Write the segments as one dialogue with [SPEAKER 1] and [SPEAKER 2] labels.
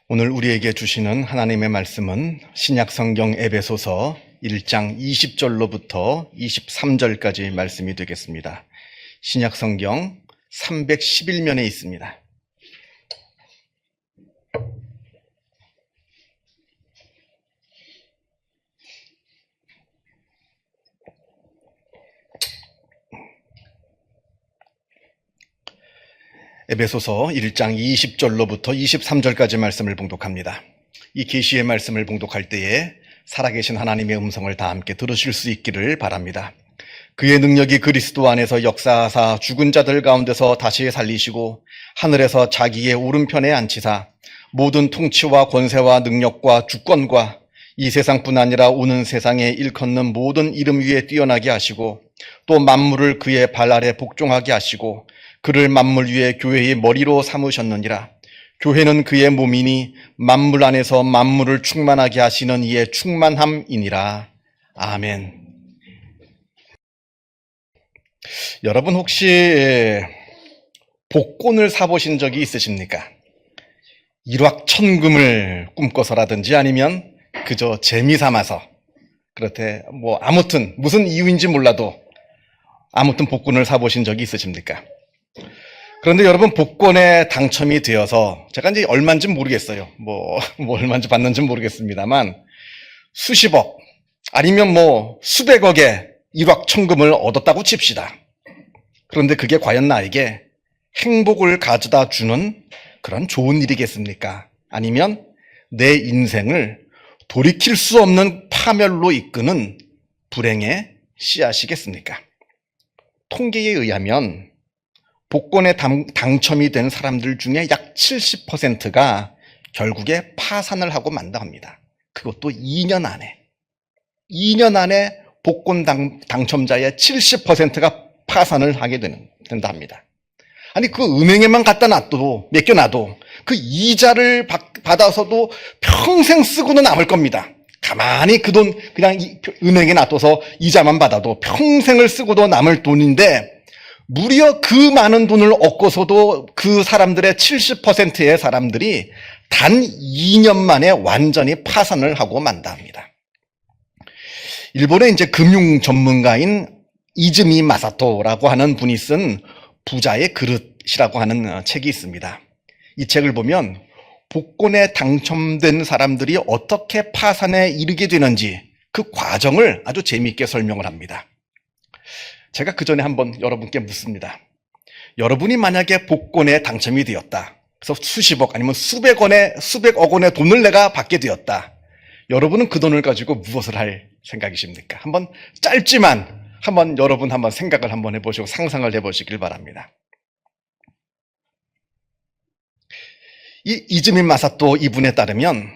[SPEAKER 1] 오늘 우리에게 주시는 하나님의 말씀은 신약성경 에베소서 1장 20절로부터 23절까지 말씀이 되겠습니다. 신약성경 311면에 있습니다. 에베소서 1장 20절로부터 23절까지 말씀을 봉독합니다. 이 계시의 말씀을 봉독할 때에 살아계신 하나님의 음성을 다 함께 들으실 수 있기를 바랍니다. 그의 능력이 그리스도 안에서 역사하사 죽은 자들 가운데서 다시 살리시고 하늘에서 자기의 오른편에 앉히사 모든 통치와 권세와 능력과 주권과 이 세상뿐 아니라 오는 세상에 일컫는 모든 이름 위에 뛰어나게 하시고 또 만물을 그의 발 아래 복종하게 하시고 그를 만물 위에 교회의 머리로 삼으셨느니라. 교회는 그의 몸이니 만물 안에서 만물을 충만하게 하시는 이의 충만함이니라. 아멘. 여러분 혹시 복권을 사보신 적이 있으십니까? 일확천금을 꿈꿔서라든지 아니면 그저 재미삼아서 그렇대 아무튼 무슨 이유인지 몰라도 아무튼 복권을 사보신 적이 있으십니까? 그런데 여러분 복권에 당첨이 되어서 제가 이제 얼마인지 모르겠어요. 얼마인지 받는지 모르겠습니다만 수십억 아니면 수백억의 일확천금을 얻었다고 칩시다. 그런데 그게 과연 나에게 행복을 가져다 주는 그런 좋은 일이겠습니까? 아니면 내 인생을 돌이킬 수 없는 파멸로 이끄는 불행의 씨앗이겠습니까? 통계에 의하면 복권에 당첨이 된 사람들 중에 약 70%가 결국에 파산을 하고 만다 합니다. 그것도 2년 안에. 2년 안에 복권 당첨자의 70%가 파산을 하게 된다 합니다. 아니 그 은행에만 갖다 놔둬도 맡겨놔도 그 이자를 받아서도 평생 쓰고는 남을 겁니다. 가만히 그 돈 그냥 은행에 놔둬서 이자만 받아도 평생을 쓰고도 남을 돈인데 무려 그 많은 돈을 얻고서도 그 사람들의 70%의 사람들이 단 2년 만에 완전히 파산을 하고 만다 합니다. 일본의 이제 금융 전문가인 이즈미 마사토라고 하는 분이 쓴 부자의 그릇이라고 하는 책이 있습니다. 이 책을 보면 복권에 당첨된 사람들이 어떻게 파산에 이르게 되는지 그 과정을 아주 재미있게 설명을 합니다. 제가 그 전에 한번 여러분께 묻습니다. 여러분이 만약에 복권에 당첨이 되었다. 그래서 수십억 아니면 수백억 원의 돈을 내가 받게 되었다. 여러분은 그 돈을 가지고 무엇을 할 생각이십니까? 한번 짧지만 여러분 한번 생각을 한번 해보시고 상상을 해보시길 바랍니다. 이 이즈미 마사토 이분에 따르면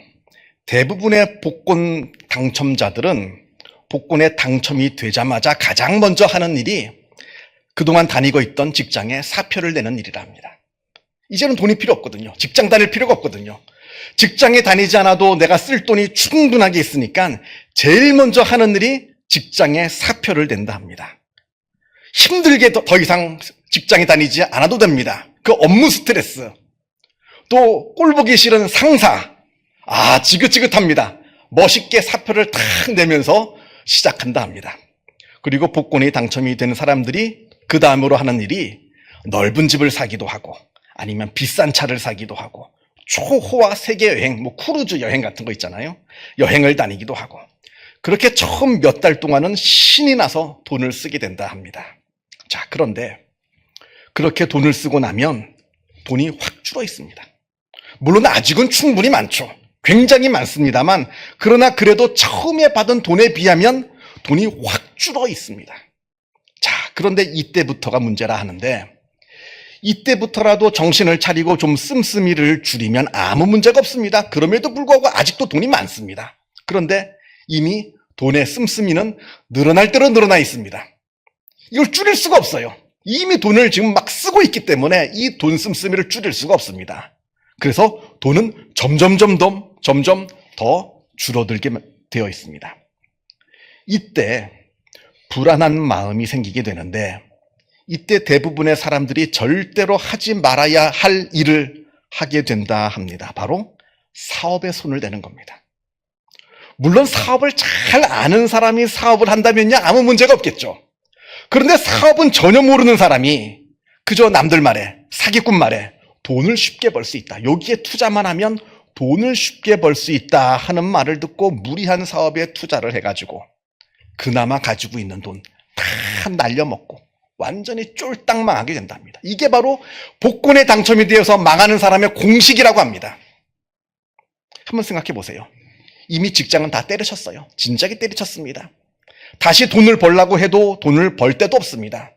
[SPEAKER 1] 대부분의 복권 당첨자들은 복권에 당첨이 되자마자 가장 먼저 하는 일이 그동안 다니고 있던 직장에 사표를 내는 일이라 합니다. 이제는 돈이 필요 없거든요. 직장 다닐 필요가 없거든요. 직장에 다니지 않아도 내가 쓸 돈이 충분하게 있으니까 제일 먼저 하는 일이 직장에 사표를 낸다 합니다. 힘들게 더 이상 직장에 다니지 않아도 됩니다. 그 업무 스트레스, 또 꼴보기 싫은 상사, 지긋지긋합니다. 멋있게 사표를 탁 내면서 시작한다 합니다. 그리고 복권이 당첨이 된 사람들이 그 다음으로 하는 일이 넓은 집을 사기도 하고 아니면 비싼 차를 사기도 하고 초호화 세계 여행, 크루즈 여행 같은 거 있잖아요. 여행을 다니기도 하고 그렇게 처음 몇 달 동안은 신이 나서 돈을 쓰게 된다 합니다. 자, 그런데 그렇게 돈을 쓰고 나면 돈이 확 줄어 있습니다. 물론 아직은 충분히 많죠. 굉장히 많습니다만 그러나 그래도 처음에 받은 돈에 비하면 돈이 확 줄어 있습니다. 자, 그런데 이때부터가 문제라 하는데 이때부터라도 정신을 차리고 좀 씀씀이를 줄이면 아무 문제가 없습니다. 그럼에도 불구하고 아직도 돈이 많습니다. 그런데 이미 돈의 씀씀이는 늘어날 대로 늘어나 있습니다. 이걸 줄일 수가 없어요. 이미 돈을 지금 막 쓰고 있기 때문에 이 돈 씀씀이를 줄일 수가 없습니다. 그래서 돈은 점점 더 줄어들게 되어 있습니다. 이때 불안한 마음이 생기게 되는데 이때 대부분의 사람들이 절대로 하지 말아야 할 일을 하게 된다 합니다. 바로 사업에 손을 대는 겁니다. 물론 사업을 잘 아는 사람이 사업을 한다면요, 아무 문제가 없겠죠. 그런데 사업은 전혀 모르는 사람이 그저 남들 말에, 사기꾼 말에 돈을 쉽게 벌 수 있다, 여기에 투자만 하면 돈을 쉽게 벌 수 있다 하는 말을 듣고 무리한 사업에 투자를 해가지고 그나마 가지고 있는 돈 다 날려먹고 완전히 쫄딱 망하게 된답니다. 이게 바로 복권에 당첨이 되어서 망하는 사람의 공식이라고 합니다. 한번 생각해 보세요. 이미 직장은 다 때려쳤어요. 진작에 때려쳤습니다. 다시 돈을 벌려고 해도 돈을 벌 데도 없습니다.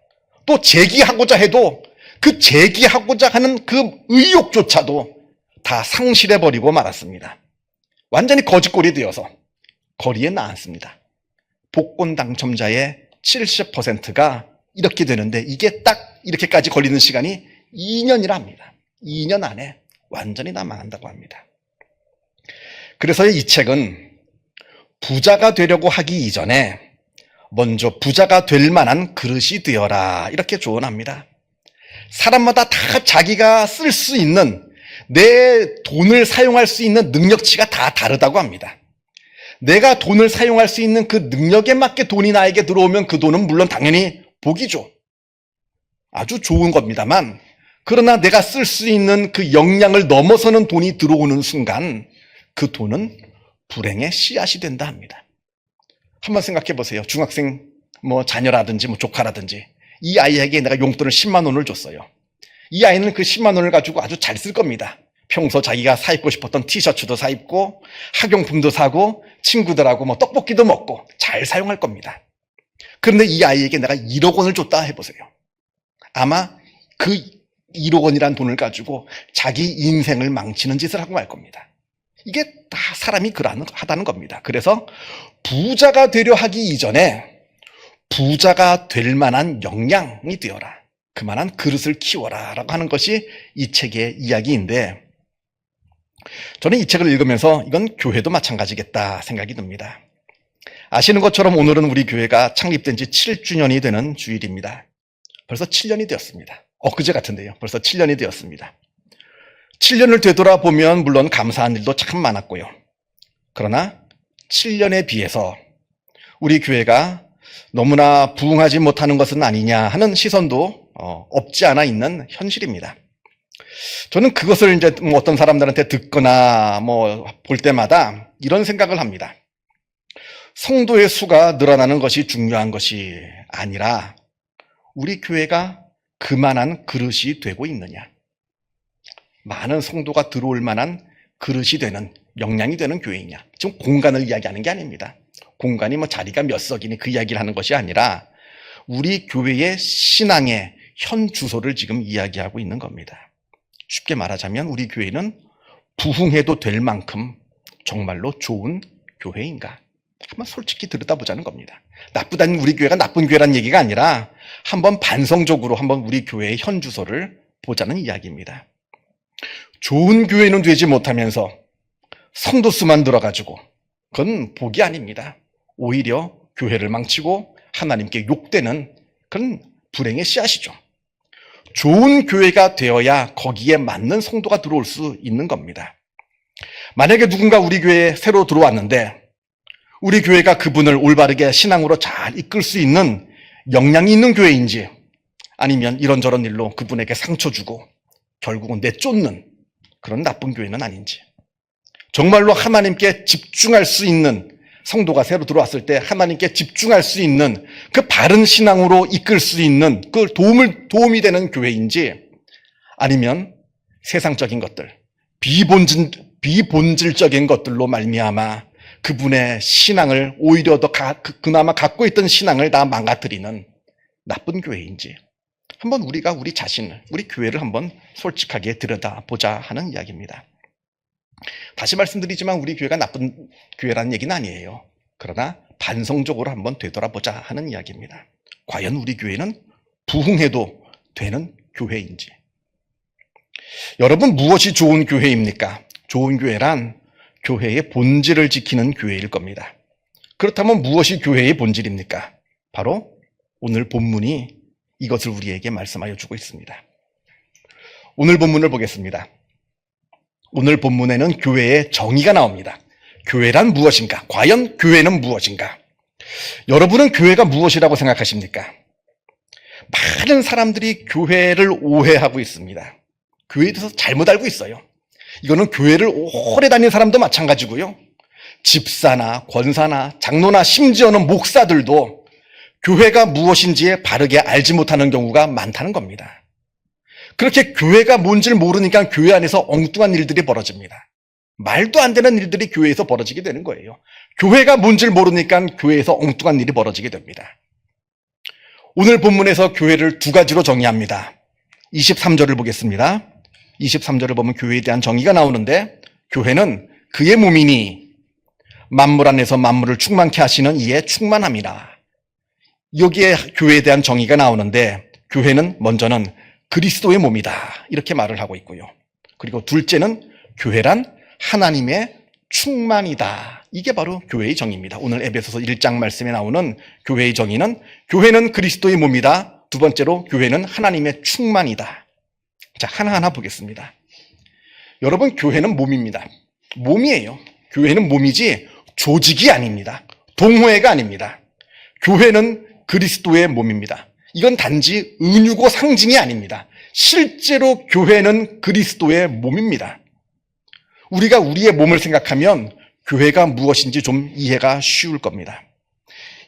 [SPEAKER 1] 또 재기하고자 해도 그 재기하고자 하는 그 의욕조차도 다 상실해버리고 말았습니다. 완전히 거지꼴이 되어서 거리에 나앉습니다. 복권 당첨자의 70%가 이렇게 되는데 이게 딱 이렇게까지 걸리는 시간이 2년이라 합니다. 2년 안에 완전히 다 망한다고 합니다. 그래서 이 책은 부자가 되려고 하기 이전에 먼저 부자가 될 만한 그릇이 되어라, 이렇게 조언합니다. 사람마다 다 자기가 쓸 수 있는, 내 돈을 사용할 수 있는 능력치가 다 다르다고 합니다. 내가 돈을 사용할 수 있는 그 능력에 맞게 돈이 나에게 들어오면 그 돈은 물론 당연히 복이죠. 아주 좋은 겁니다만, 그러나 내가 쓸 수 있는 그 역량을 넘어서는 돈이 들어오는 순간 그 돈은 불행의 씨앗이 된다 합니다. 한번 생각해 보세요. 중학생 자녀라든지 조카라든지 이 아이에게 내가 용돈을 10만 원을 줬어요. 이 아이는 그 10만 원을 가지고 아주 잘 쓸 겁니다. 평소 자기가 사 입고 싶었던 티셔츠도 사 입고 학용품도 사고 친구들하고 떡볶이도 먹고 잘 사용할 겁니다. 그런데 이 아이에게 내가 1억 원을 줬다 해보세요. 아마 그 1억 원이란 돈을 가지고 자기 인생을 망치는 짓을 하고 말 겁니다. 이게 다 사람이 그러하다는 겁니다. 그래서 부자가 되려 하기 이전에 부자가 될 만한 역량이 되어라, 그만한 그릇을 키워라 라고 하는 것이 이 책의 이야기인데, 저는 이 책을 읽으면서 이건 교회도 마찬가지겠다 생각이 듭니다. 아시는 것처럼 오늘은 우리 교회가 창립된 지 7주년이 되는 주일입니다. 벌써 7년이 되었습니다. 엊그제 같은데요. 벌써 7년이 되었습니다. 7년을 되돌아보면 물론 감사한 일도 참 많았고요. 그러나 7년에 비해서 우리 교회가 너무나 부흥하지 못하는 것은 아니냐 하는 시선도 없지 않아 있는 현실입니다. 저는 그것을 이제 어떤 사람들한테 듣거나 볼 때마다 이런 생각을 합니다. 성도의 수가 늘어나는 것이 중요한 것이 아니라 우리 교회가 그만한 그릇이 되고 있느냐, 많은 성도가 들어올 만한 그릇이 되는, 역량이 되는 교회이냐. 지금 공간을 이야기하는 게 아닙니다. 공간이 자리가 몇 석이니 그 이야기를 하는 것이 아니라 우리 교회의 신앙의 현 주소를 지금 이야기하고 있는 겁니다. 쉽게 말하자면 우리 교회는 부흥해도 될 만큼 정말로 좋은 교회인가? 한번 솔직히 들여다보자는 겁니다. 나쁘다는 우리 교회가 나쁜 교회라는 얘기가 아니라 한번 반성적으로 한번 우리 교회의 현 주소를 보자는 이야기입니다. 좋은 교회는 되지 못하면서 성도 수만 들어가지고 그건 복이 아닙니다. 오히려 교회를 망치고 하나님께 욕되는 그런 불행의 씨앗이죠. 좋은 교회가 되어야 거기에 맞는 성도가 들어올 수 있는 겁니다. 만약에 누군가 우리 교회에 새로 들어왔는데 우리 교회가 그분을 올바르게 신앙으로 잘 이끌 수 있는 역량이 있는 교회인지, 아니면 이런저런 일로 그분에게 상처 주고 결국은 내쫓는 그런 나쁜 교회는 아닌지, 정말로 하나님께 집중할 수 있는 성도가 새로 들어왔을 때 하나님께 집중할 수 있는 그 바른 신앙으로 이끌 수 있는 그 도움이 되는 교회인지, 아니면 세상적인 것들, 비본질적인 것들로 말미암아 그분의 신앙을 오히려 더 그나마 갖고 있던 신앙을 다 망가뜨리는 나쁜 교회인지, 한번 우리가 우리 자신을, 우리 교회를 한번 솔직하게 들여다보자 하는 이야기입니다. 다시 말씀드리지만 우리 교회가 나쁜 교회라는 얘기는 아니에요. 그러나 반성적으로 한번 되돌아보자 하는 이야기입니다. 과연 우리 교회는 부흥해도 되는 교회인지. 여러분, 무엇이 좋은 교회입니까? 좋은 교회란 교회의 본질을 지키는 교회일 겁니다. 그렇다면 무엇이 교회의 본질입니까? 바로 오늘 본문이 이것을 우리에게 말씀하여 주고 있습니다. 오늘 본문을 보겠습니다. 오늘 본문에는 교회의 정의가 나옵니다. 교회란 무엇인가? 과연 교회는 무엇인가? 여러분은 교회가 무엇이라고 생각하십니까? 많은 사람들이 교회를 오해하고 있습니다. 교회에 대해서 잘못 알고 있어요. 이거는 교회를 오래 다닌 사람도 마찬가지고요. 집사나 권사나 장로나 심지어는 목사들도 교회가 무엇인지 바르게 알지 못하는 경우가 많다는 겁니다. 그렇게 교회가 뭔지를 모르니까 교회 안에서 엉뚱한 일들이 벌어집니다. 말도 안 되는 일들이 교회에서 벌어지게 되는 거예요. 교회가 뭔지를 모르니까 교회에서 엉뚱한 일이 벌어지게 됩니다. 오늘 본문에서 교회를 두 가지로 정의합니다. 23절을 보겠습니다. 23절을 보면 교회에 대한 정의가 나오는데, 교회는 그의 몸이니 만물 안에서 만물을 충만케 하시는 이의 충만함이라. 여기에 교회에 대한 정의가 나오는데, 교회는 먼저는 그리스도의 몸이다, 이렇게 말을 하고 있고요. 그리고 둘째는 교회란 하나님의 충만이다. 이게 바로 교회의 정의입니다. 오늘 에베소서 1장 말씀에 나오는 교회의 정의는 교회는 그리스도의 몸이다. 두 번째로 교회는 하나님의 충만이다. 자, 하나하나 보겠습니다. 여러분, 교회는 몸입니다. 몸이에요. 교회는 몸이지 조직이 아닙니다. 동호회가 아닙니다. 교회는 그리스도의 몸입니다. 이건 단지 은유고 상징이 아닙니다. 실제로 교회는 그리스도의 몸입니다. 우리가 우리의 몸을 생각하면 교회가 무엇인지 좀 이해가 쉬울 겁니다.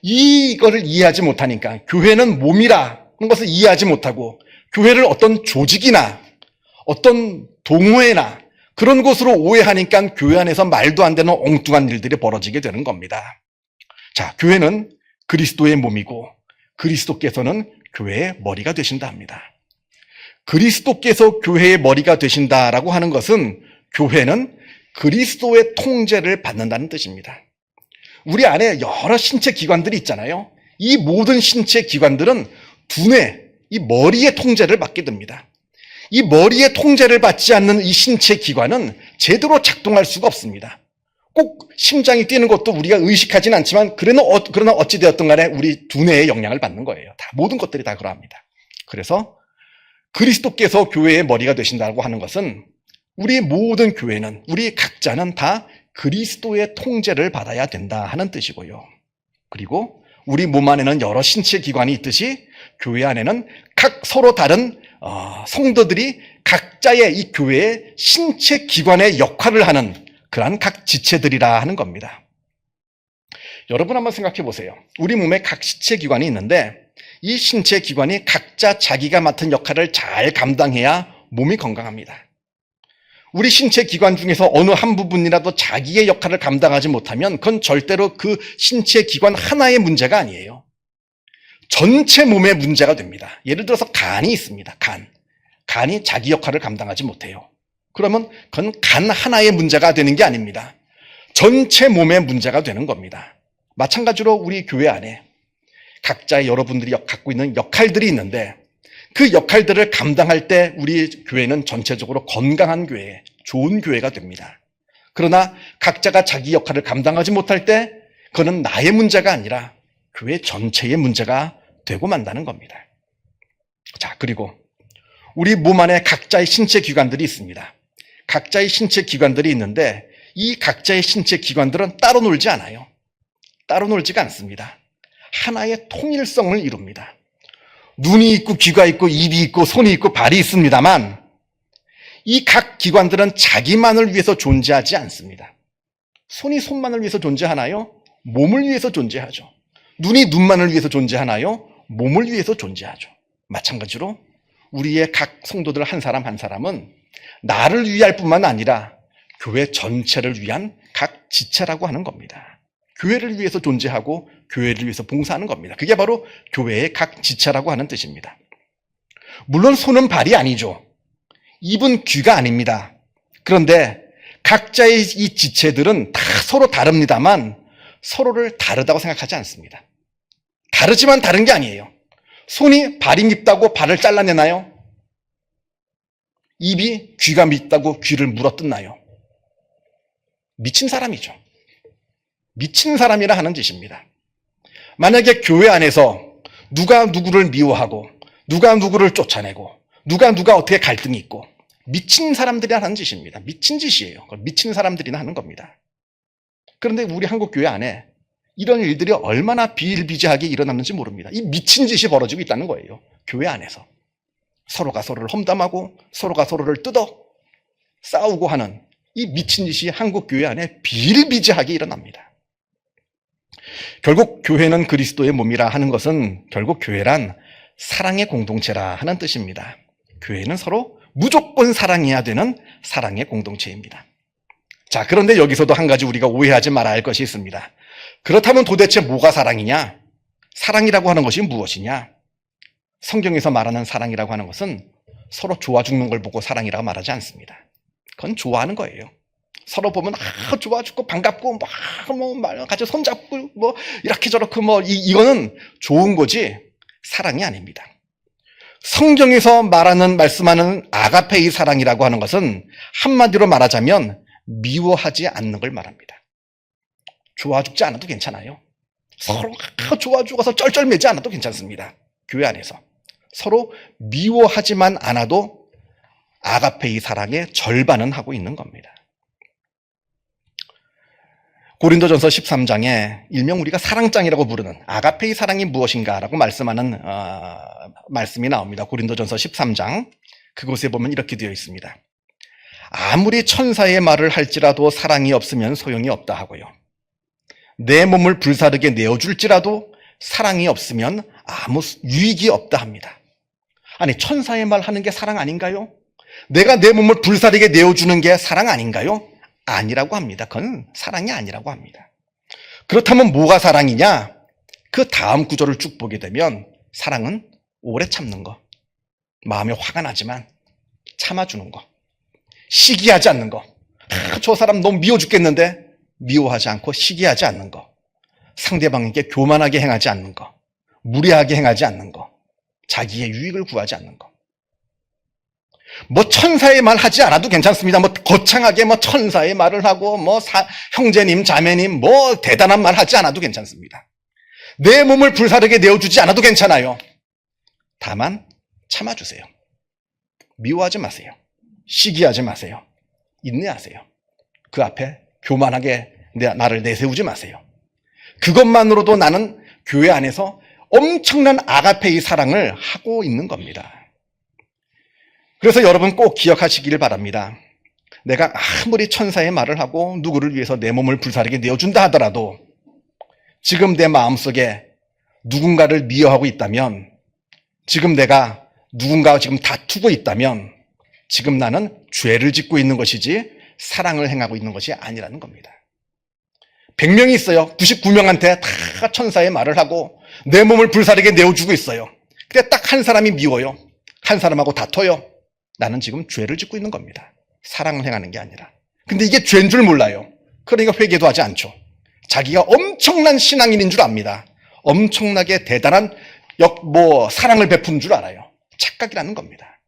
[SPEAKER 1] 이거를 이해하지 못하니까, 교회는 몸이라는 것을 이해하지 못하고 교회를 어떤 조직이나 어떤 동호회나 그런 곳으로 오해하니까 교회 안에서 말도 안 되는 엉뚱한 일들이 벌어지게 되는 겁니다. 자, 교회는 그리스도의 몸이고 그리스도께서는 교회의 머리가 되신다 합니다. 그리스도께서 교회의 머리가 되신다라고 하는 것은 교회는 그리스도의 통제를 받는다는 뜻입니다. 우리 안에 여러 신체 기관들이 있잖아요. 이 모든 신체 기관들은 두뇌, 이 머리의 통제를 받게 됩니다. 이 머리의 통제를 받지 않는 이 신체 기관은 제대로 작동할 수가 없습니다. 꼭 심장이 뛰는 것도 우리가 의식하진 않지만 그러나 어찌되었든 간에 우리 두뇌의 영향을 받는 거예요. 다 모든 것들이 다 그러합니다. 그래서 그리스도께서 교회의 머리가 되신다고 하는 것은 우리 모든 교회는, 우리 각자는 다 그리스도의 통제를 받아야 된다 하는 뜻이고요. 그리고 우리 몸 안에는 여러 신체 기관이 있듯이 교회 안에는 각 서로 다른 성도들이 각자의 이 교회의 신체 기관의 역할을 하는 그러한 각 지체들이라 하는 겁니다. 여러분 한번 생각해 보세요. 우리 몸에 각 신체 기관이 있는데 이 신체 기관이 각자 자기가 맡은 역할을 잘 감당해야 몸이 건강합니다. 우리 신체 기관 중에서 어느 한 부분이라도 자기의 역할을 감당하지 못하면 그건 절대로 그 신체 기관 하나의 문제가 아니에요. 전체 몸의 문제가 됩니다. 예를 들어서 간이 있습니다. 간이 자기 역할을 감당하지 못해요. 그러면 그건 간 하나의 문제가 되는 게 아닙니다. 전체 몸의 문제가 되는 겁니다. 마찬가지로 우리 교회 안에 각자의 여러분들이 갖고 있는 역할들이 있는데 그 역할들을 감당할 때 우리 교회는 전체적으로 건강한 교회, 좋은 교회가 됩니다. 그러나 각자가 자기 역할을 감당하지 못할 때 그거는 나의 문제가 아니라 교회 전체의 문제가 되고 만다는 겁니다. 자, 그리고 우리 몸 안에 각자의 신체 기관들이 있습니다. 각자의 신체 기관들이 있는데 이 각자의 신체 기관들은 따로 놀지 않아요. 따로 놀지가 않습니다. 하나의 통일성을 이룹니다. 눈이 있고 귀가 있고 입이 있고 손이 있고 발이 있습니다만 이 각 기관들은 자기만을 위해서 존재하지 않습니다. 손이 손만을 위해서 존재하나요? 몸을 위해서 존재하죠. 눈이 눈만을 위해서 존재하나요? 몸을 위해서 존재하죠. 마찬가지로 우리의 각 성도들 한 사람 한 사람은 나를 위할 뿐만 아니라 교회 전체를 위한 각 지체라고 하는 겁니다. 교회를 위해서 존재하고 교회를 위해서 봉사하는 겁니다. 그게 바로 교회의 각 지체라고 하는 뜻입니다. 물론 손은 발이 아니죠. 입은 귀가 아닙니다. 그런데 각자의 이 지체들은 다 서로 다릅니다만 서로를 다르다고 생각하지 않습니다. 다르지만 다른 게 아니에요. 손이 발이 밉다고 발을 잘라내나요? 입이 귀가 밉다고 귀를 물어뜯나요? 미친 사람이죠. 미친 사람이라 하는 짓입니다. 만약에 교회 안에서 누가 누구를 미워하고 누가 누구를 쫓아내고 누가 어떻게 갈등이 있고 미친 사람들이 하는 짓입니다. 미친 짓이에요. 미친 사람들이나 하는 겁니다. 그런데 우리 한국교회 안에 이런 일들이 얼마나 비일비재하게 일어났는지 모릅니다. 이 미친 짓이 벌어지고 있다는 거예요. 교회 안에서. 서로가 서로를 험담하고 서로가 서로를 뜯어 싸우고 하는 이 미친 짓이 한국교회 안에 비일비재하게 일어납니다. 결국 교회는 그리스도의 몸이라 하는 것은 결국 교회란 사랑의 공동체라 하는 뜻입니다. 교회는 서로 무조건 사랑해야 되는 사랑의 공동체입니다. 자, 그런데 여기서도 한 가지 우리가 오해하지 말아야 할 것이 있습니다. 그렇다면 도대체 뭐가 사랑이냐? 사랑이라고 하는 것이 무엇이냐? 성경에서 말하는 사랑이라고 하는 것은 서로 좋아 죽는 걸 보고 사랑이라고 말하지 않습니다. 그건 좋아하는 거예요. 서로 보면 좋아 죽고 반갑고 같이 손잡고 이렇게 저렇게 이거는 좋은 거지 사랑이 아닙니다. 성경에서 말씀하는 아가페의 사랑이라고 하는 것은 한마디로 말하자면 미워하지 않는 걸 말합니다. 좋아 죽지 않아도 괜찮아요. 서로 좋아 죽어서 쩔쩔매지 않아도 괜찮습니다. 교회 안에서 서로 미워하지만 않아도 아가페의 사랑의 절반은 하고 있는 겁니다. 고린도전서 13장에 일명 우리가 사랑장이라고 부르는 아가페의 사랑이 무엇인가라고 말씀하는 말씀이 나옵니다. 고린도전서 13장 그곳에 보면 이렇게 되어 있습니다. 아무리 천사의 말을 할지라도 사랑이 없으면 소용이 없다 하고요. 내 몸을 불사르게 내어줄지라도 사랑이 없으면 아무 유익이 없다 합니다. 아니, 천사의 말 하는 게 사랑 아닌가요? 내가 내 몸을 불사르게 내어주는 게 사랑 아닌가요? 아니라고 합니다. 그건 사랑이 아니라고 합니다. 그렇다면 뭐가 사랑이냐? 그 다음 구절을 쭉 보게 되면 사랑은 오래 참는 거, 마음에 화가 나지만 참아주는 거, 시기하지 않는 거. 저 사람 너무 미워 죽겠는데 미워하지 않고 시기하지 않는 거, 상대방에게 교만하게 행하지 않는 거, 무례하게 행하지 않는 거, 자기의 유익을 구하지 않는 거. 천사의 말 하지 않아도 괜찮습니다. 거창하게 천사의 말을 하고 형제님 자매님 대단한 말 하지 않아도 괜찮습니다. 내 몸을 불사르게 내어주지 않아도 괜찮아요. 다만 참아주세요. 미워하지 마세요. 시기하지 마세요. 인내하세요. 그 앞에 교만하게 나를 내세우지 마세요. 그것만으로도 나는 교회 안에서 엄청난 아가페의 사랑을 하고 있는 겁니다. 그래서 여러분 꼭 기억하시길 바랍니다. 내가 아무리 천사의 말을 하고 누구를 위해서 내 몸을 불사르게 내어준다 하더라도 지금 내 마음속에 누군가를 미워하고 있다면, 지금 내가 누군가와 지금 다투고 있다면 지금 나는 죄를 짓고 있는 것이지 사랑을 행하고 있는 것이 아니라는 겁니다. 100명이 있어요. 99명한테 다 천사의 말을 하고 내 몸을 불사르게 내어주고 있어요. 근데 딱 한 사람이 미워요. 한 사람하고 다퉈요. 나는 지금 죄를 짓고 있는 겁니다. 사랑을 행하는 게 아니라. 근데 이게 죄인 줄 몰라요. 그러니까 회개도 하지 않죠. 자기가 엄청난 신앙인인 줄 압니다. 엄청나게 대단한 사랑을 베푸는 줄 알아요. 착각이라는 겁니다.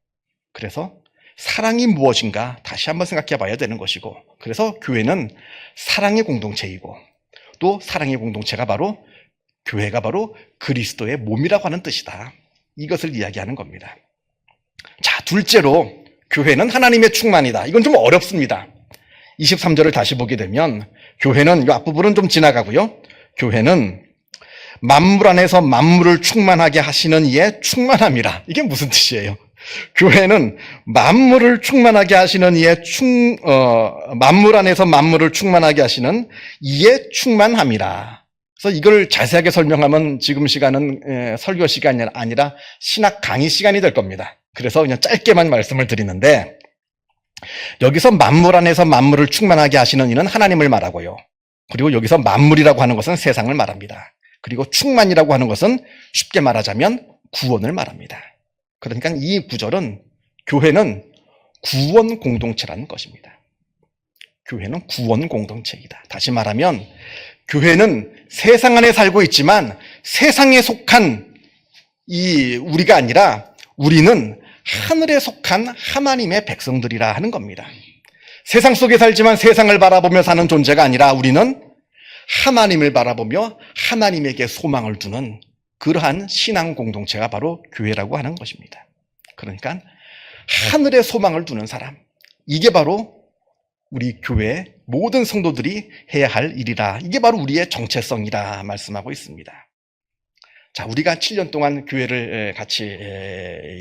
[SPEAKER 1] 그래서 사랑이 무엇인가 다시 한번 생각해 봐야 되는 것이고, 그래서 교회는 사랑의 공동체이고, 또 사랑의 공동체가 바로 교회가 바로 그리스도의 몸이라고 하는 뜻이다. 이것을 이야기하는 겁니다. 자, 둘째로 교회는 하나님의 충만이다. 이건 좀 어렵습니다. 23절을 다시 보게 되면 교회는, 이 앞부분은 좀 지나가고요. 교회는 만물 안에서 만물을 충만하게 하시는 이의 충만함이라. 이게 무슨 뜻이에요? 교회는 만물을 충만하게 하시는 이의 만물 안에서 만물을 충만하게 하시는 이의 충만함이라. 그래서 이걸 자세하게 설명하면 지금 시간은 설교 시간이 아니라 신학 강의 시간이 될 겁니다. 그래서 그냥 짧게만 말씀을 드리는데, 여기서 만물 안에서 만물을 충만하게 하시는 이는 하나님을 말하고요. 그리고 여기서 만물이라고 하는 것은 세상을 말합니다. 그리고 충만이라고 하는 것은 쉽게 말하자면 구원을 말합니다. 그러니까 이 구절은 교회는 구원 공동체라는 것입니다. 교회는 구원 공동체이다. 다시 말하면 교회는 세상 안에 살고 있지만 세상에 속한 우리가 아니라 우리는 하늘에 속한 하나님의 백성들이라 하는 겁니다. 세상 속에 살지만 세상을 바라보며 사는 존재가 아니라 우리는 하나님을 바라보며 하나님에게 소망을 두는 그러한 신앙 공동체가 바로 교회라고 하는 것입니다. 그러니까 하늘에 소망을 두는 사람, 이게 바로 우리 교회 모든 성도들이 해야 할 일이라, 이게 바로 우리의 정체성이라 말씀하고 있습니다. 자, 우리가 7년 동안 교회를 같이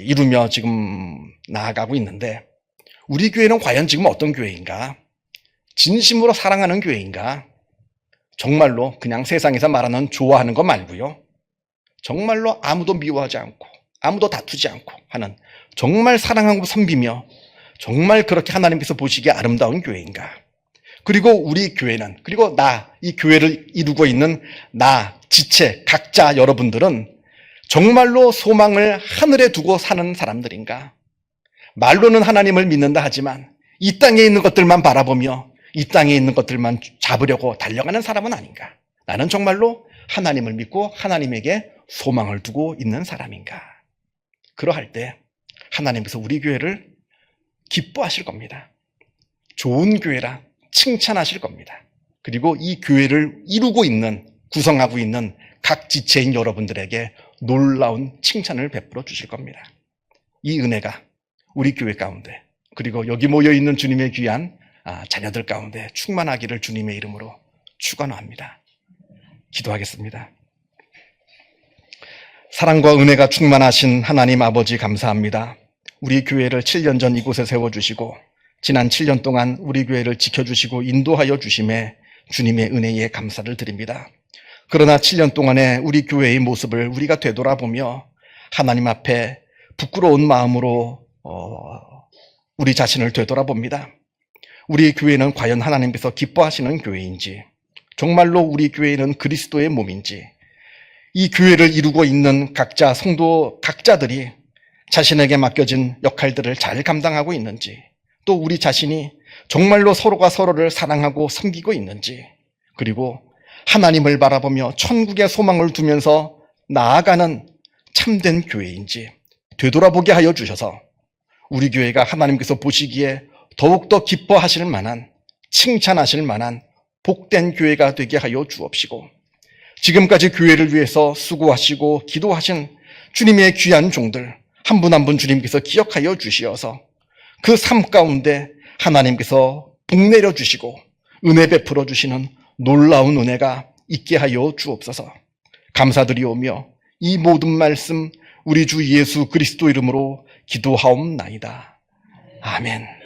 [SPEAKER 1] 이루며 지금 나아가고 있는데, 우리 교회는 과연 지금 어떤 교회인가? 진심으로 사랑하는 교회인가? 정말로 그냥 세상에서 말하는 좋아하는 거 말고요, 정말로 아무도 미워하지 않고 아무도 다투지 않고 하는, 정말 사랑하고 섬기며 정말 그렇게 하나님께서 보시기에 아름다운 교회인가? 그리고 우리 교회는, 그리고 이 교회를 이루고 있는 지체, 각자 여러분들은 정말로 소망을 하늘에 두고 사는 사람들인가? 말로는 하나님을 믿는다 하지만 이 땅에 있는 것들만 바라보며 이 땅에 있는 것들만 잡으려고 달려가는 사람은 아닌가? 나는 정말로 하나님을 믿고 하나님에게 소망을 두고 있는 사람인가? 그러할 때 하나님께서 우리 교회를 기뻐하실 겁니다. 좋은 교회라 칭찬하실 겁니다. 그리고 이 교회를 이루고 있는, 구성하고 있는 각 지체인 여러분들에게 놀라운 칭찬을 베풀어 주실 겁니다. 이 은혜가 우리 교회 가운데, 그리고 여기 모여있는 주님의 귀한 자녀들 가운데 충만하기를 주님의 이름으로 축원합니다. 기도하겠습니다. 사랑과 은혜가 충만하신 하나님 아버지, 감사합니다. 우리 교회를 7년 전 이곳에 세워주시고 지난 7년 동안 우리 교회를 지켜주시고 인도하여 주심에 주님의 은혜에 감사를 드립니다. 그러나 7년 동안의 우리 교회의 모습을 우리가 되돌아보며 하나님 앞에 부끄러운 마음으로 우리 자신을 되돌아봅니다. 우리 교회는 과연 하나님께서 기뻐하시는 교회인지, 정말로 우리 교회는 그리스도의 몸인지, 이 교회를 이루고 있는 각자 성도 각자들이 자신에게 맡겨진 역할들을 잘 감당하고 있는지, 또 우리 자신이 정말로 서로가 서로를 사랑하고 섬기고 있는지, 그리고 하나님을 바라보며 천국의 소망을 두면서 나아가는 참된 교회인지 되돌아보게 하여 주셔서 우리 교회가 하나님께서 보시기에 더욱더 기뻐하실 만한, 칭찬하실 만한 복된 교회가 되게 하여 주옵시고, 지금까지 교회를 위해서 수고하시고 기도하신 주님의 귀한 종들 한 분 한 분 주님께서 기억하여 주시어서 그 삶 가운데 하나님께서 복 내려 주시고 은혜 베풀어 주시는 놀라운 은혜가 있게 하여 주옵소서. 감사드리오며 이 모든 말씀 우리 주 예수 그리스도 이름으로 기도하옵나이다. 아멘.